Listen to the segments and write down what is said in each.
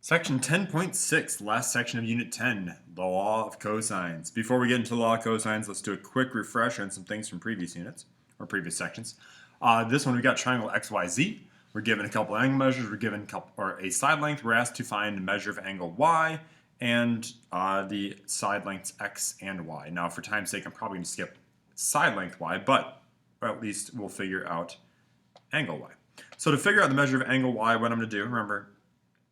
Section 10.6, last section of Unit 10, the law of cosines. Before we get into the law of cosines, let's do a quick refresher on some things from previous units, or previous sections. This one we got triangle XYZ. We're given a couple angle measures, we're given a side length. We're asked to find the measure of angle Y and the side lengths X and Y. Now for time's sake, I'm probably going to skip side length Y, but at least we'll figure out angle Y. So to figure out the measure of angle Y, what I'm going to do, remember,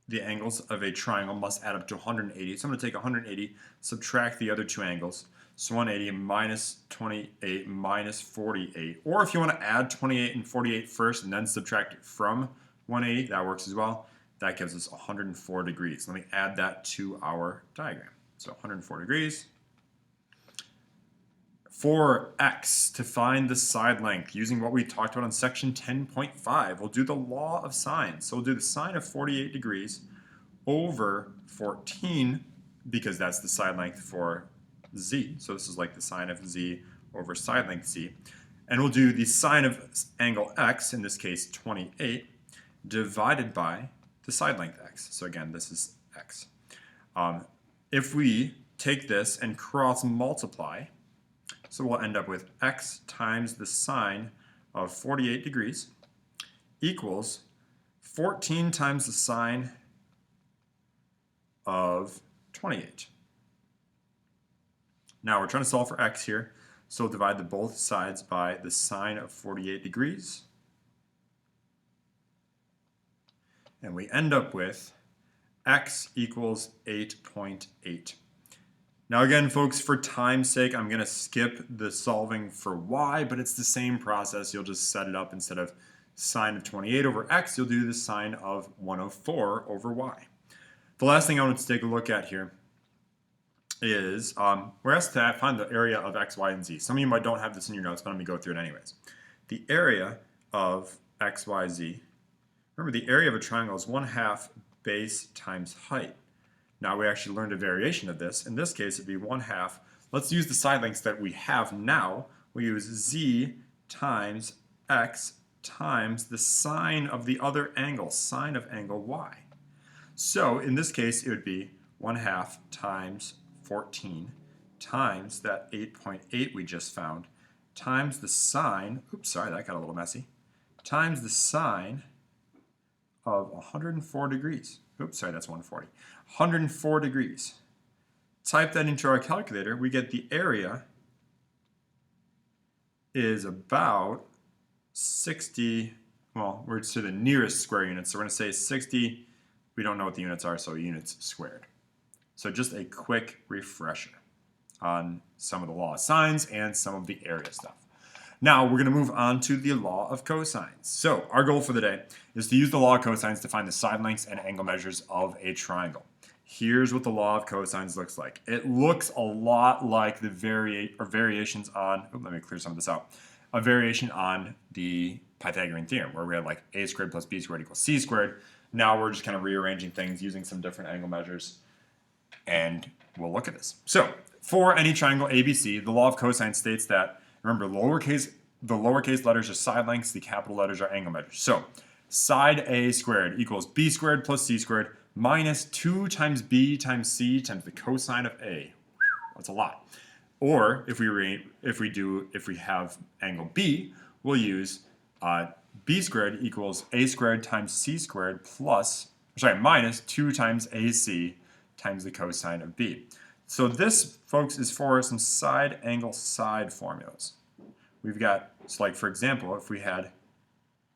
the angles of a triangle must add up to 180. So I'm going to take 180, subtract the other two angles. So 180 minus 28 minus 48. Or if you want to add 28 and 48 first and then subtract it from 180, that works as well. That gives us 104 degrees. Let me add that to our diagram. So 104 degrees. For x, to find the side length, using what we talked about on section 10.5, we'll do the law of sine. So we'll do the sine of 48 degrees over 14, because that's the side length for z. So this is like the sine of z over side length z. And we'll do the sine of angle x, in this case 28, divided by the side length x. So again, this is x. If we take this and cross multiply, so we'll end up with x times the sine of 48 degrees equals 14 times the sine of 28. Now we're trying to solve for x here, so we'll divide the both sides by the sine of 48 degrees. And we end up with x equals 8.8. Now again, folks, for time's sake, I'm going to skip the solving for y, but it's the same process. You'll just set it up instead of sine of 28 over x, you'll do the sine of 104 over y. The last thing I want to take a look at here is we're asked to find the area of x, y, and z. Some of you might don't have this in your notes, but I'm going to go through it anyways. The area of x, y, z, remember the area of a triangle is 1/2 base times height. Now we actually learned a variation of this. In this case, it'd be 1/2. Let's use the side lengths that we have now. We use z times x times the sine of the other angle, sine of angle y. So in this case, it would be 1/2 times 14 times that 8.8 we just found, times the sine, oops, sorry, that got a little messy, times the sine of 104 degrees. Oops, sorry, that's 140. 104 degrees. Type that into our calculator, we get the area is about 60, well, we're to the nearest square unit, so we're going to say 60, we don't know what the units are, so units squared. So just a quick refresher on some of the law of sines and some of the area stuff. Now we're going to move on to the law of cosines. So our goal for the day is to use the law of cosines to find the side lengths and angle measures of a triangle. Here's what the law of cosines looks like. It looks a lot like the variations on, let me clear some of this out, a variation on the Pythagorean theorem, where we had like a squared plus b squared equals c squared. Now we're just kind of rearranging things using some different angle measures, and we'll look at this. So for any triangle ABC, the law of cosine states that, remember, the lowercase letters are side lengths, the capital letters are angle measures. So side A squared equals b squared plus c squared minus 2 times b times c times the cosine of A. That's a lot. Or if we have angle B, we'll use b squared equals a squared times c squared minus 2 times ac times the cosine of B. So this, folks, is for some side angle side formulas. We've got, so like for example, if we had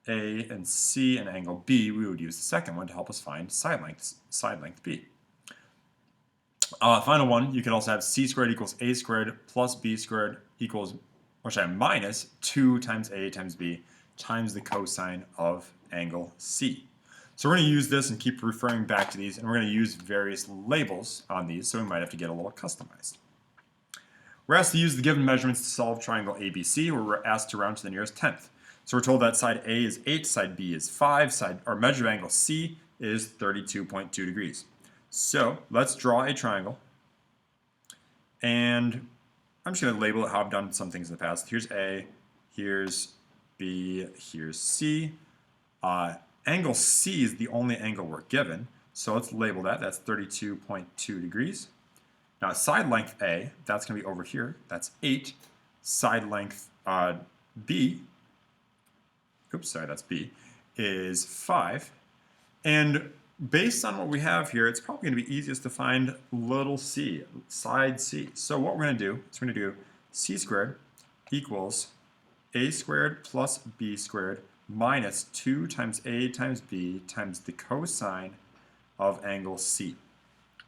A and C and angle B, we would use the second one to help us find side length B. Final one, you can also have c squared equals a squared plus b squared equals, minus 2 times a times b times the cosine of angle C. So we're going to use this and keep referring back to these, and we're going to use various labels on these, so we might have to get a little customized. We're asked to use the given measurements to solve triangle ABC, where we're asked to round to the nearest tenth. So we're told that side A is 8, side B is 5, our measure of angle C is 32.2 degrees. So let's draw a triangle, and I'm just going to label it how I've done some things in the past. Here's A, here's B, here's C. Angle C is the only angle we're given, So let's label that. That's 32.2 degrees. Now side length A, that's going to be over here. That's 8. Side length B, oops, sorry, that's B, is 5. And based on what we have here, it's probably going to be easiest to find little c, side c. So what we're going to do is we're going to do c squared equals a squared plus b squared minus 2 times a times b times the cosine of angle c.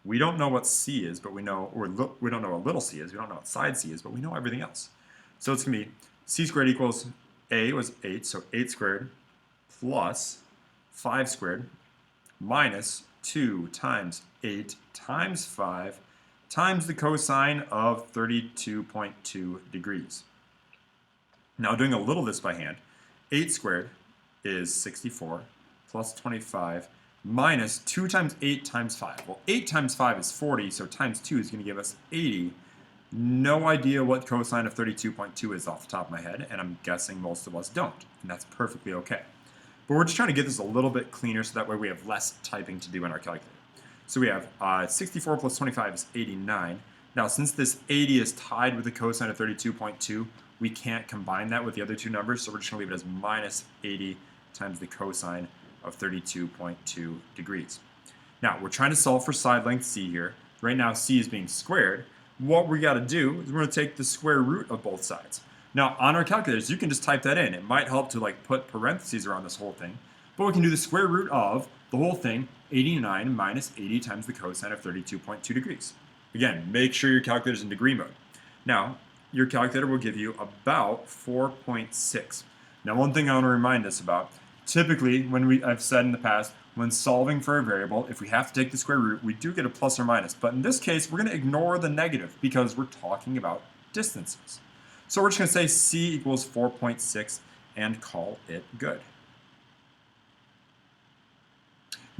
We don't know what c is, but we know, or we don't know what little c is, we don't know what side c is, but we know everything else. So it's going to be c squared equals a was 8, so 8 squared plus 5 squared minus 2 times 8 times 5 times the cosine of 32.2 degrees. Now doing a little of this by hand, 8 squared is 64 plus 25 minus 2 times 8 times 5. Well, 8 times 5 is 40, so times 2 is going to give us 80. No idea what cosine of 32.2 is off the top of my head, and I'm guessing most of us don't, and that's perfectly okay. But we're just trying to get this a little bit cleaner so that way we have less typing to do in our calculator. So we have 64 plus 25 is 89. Now since this 80 is tied with the cosine of 32.2, we can't combine that with the other two numbers, so we're just going to leave it as minus 80 times the cosine of 32.2 degrees. Now we're trying to solve for side length c here. Right now c is being squared. What we got to do is we're going to take the square root of both sides. Now, on our calculators, you can just type that in. It might help to like put parentheses around this whole thing. But we can do the square root of the whole thing, 89 minus 80 times the cosine of 32.2 degrees. Again, make sure your calculator's in degree mode. Now, your calculator will give you about 4.6. Now, one thing I want to remind us about, typically, I've said in the past, when solving for a variable, if we have to take the square root, we do get a plus or minus. But in this case, we're going to ignore the negative because we're talking about distances. So we're just going to say c equals 4.6 and call it good.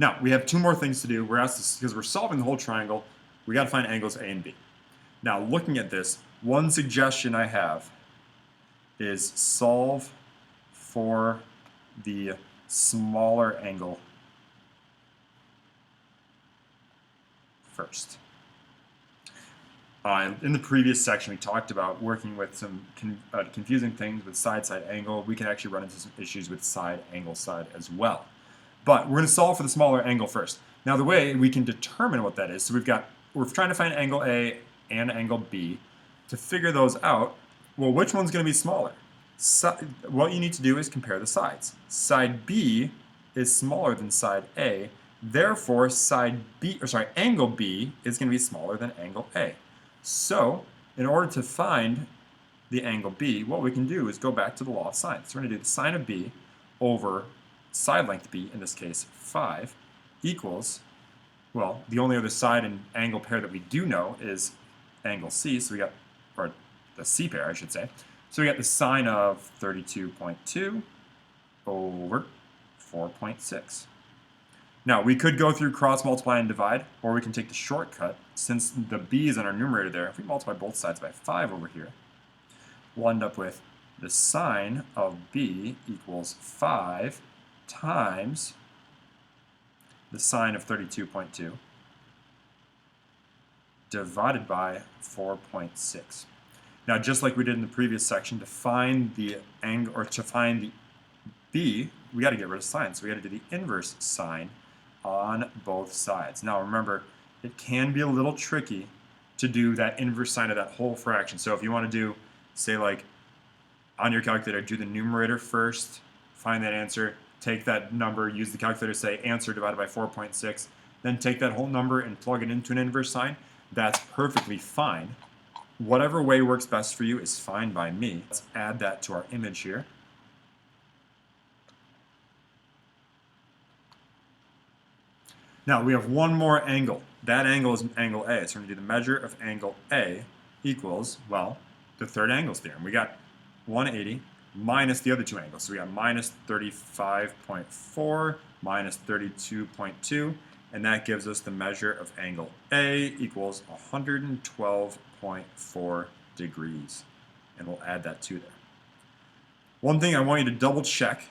Now, we have two more things to do. We're asked, because we're solving the whole triangle, we got to find angles A and B. Now, looking at this, one suggestion I have is solve for the smaller angle first. In the previous section, we talked about working with some confusing things with side-side angle. We can actually run into some issues with side angle side as well. But we're going to solve for the smaller angle first. Now, the way we can determine what that is, so we're trying to find angle A and angle B. To figure those out, well, which one's going to be smaller? What you need to do is compare the sides. Side B is smaller than side A. Therefore, angle B is going to be smaller than angle A. So, in order to find the angle B, what we can do is go back to the law of sine. So we're going to do the sine of B over side length B, in this case 5, equals, well, the only other side and angle pair that we do know is angle C, so we got, or the C pair, I should say. So we got the sine of 32.2 over 4.6. Now, we could go through cross multiply and divide, or we can take the shortcut. Since the b is in our numerator there, if we multiply both sides by 5 over here, we'll end up with the sine of b equals 5 times the sine of 32.2 divided by 4.6. Now, just like we did in the previous section, to find the angle, or to find the b, we got to get rid of sine. So we got to do the inverse sine on both sides. Now remember, it can be a little tricky to do that inverse sine of that whole fraction. So if you want to do, say like on your calculator, do the numerator first, find that answer, take that number, use the calculator, say answer divided by 4.6, then take that whole number and plug it into an inverse sine, that's perfectly fine. Whatever way works best for you is fine by me. Let's add that to our image here. Now we have one more angle. That angle is angle A. So we're going to do the measure of angle A equals, well, the third angles theorem. We got 180 minus the other two angles. So we got minus 35.4 minus 32.2, and that gives us the measure of angle A equals 112.4 degrees. And we'll add that to there. One thing I want you to double check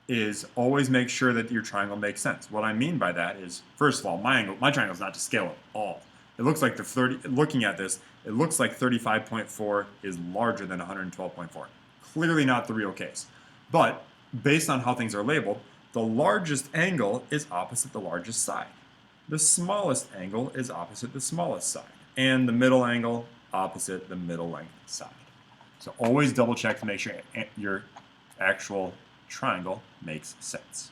is always make sure that your triangle makes sense. What I mean by that is, first of all, my triangle is not to scale at all. It looks like looking at this, it looks like 35.4 is larger than 112.4. Clearly not the real case. But based on how things are labeled, the largest angle is opposite the largest side. The smallest angle is opposite the smallest side. And the middle angle opposite the middle length side. So always double check to make sure your actual triangle makes sense.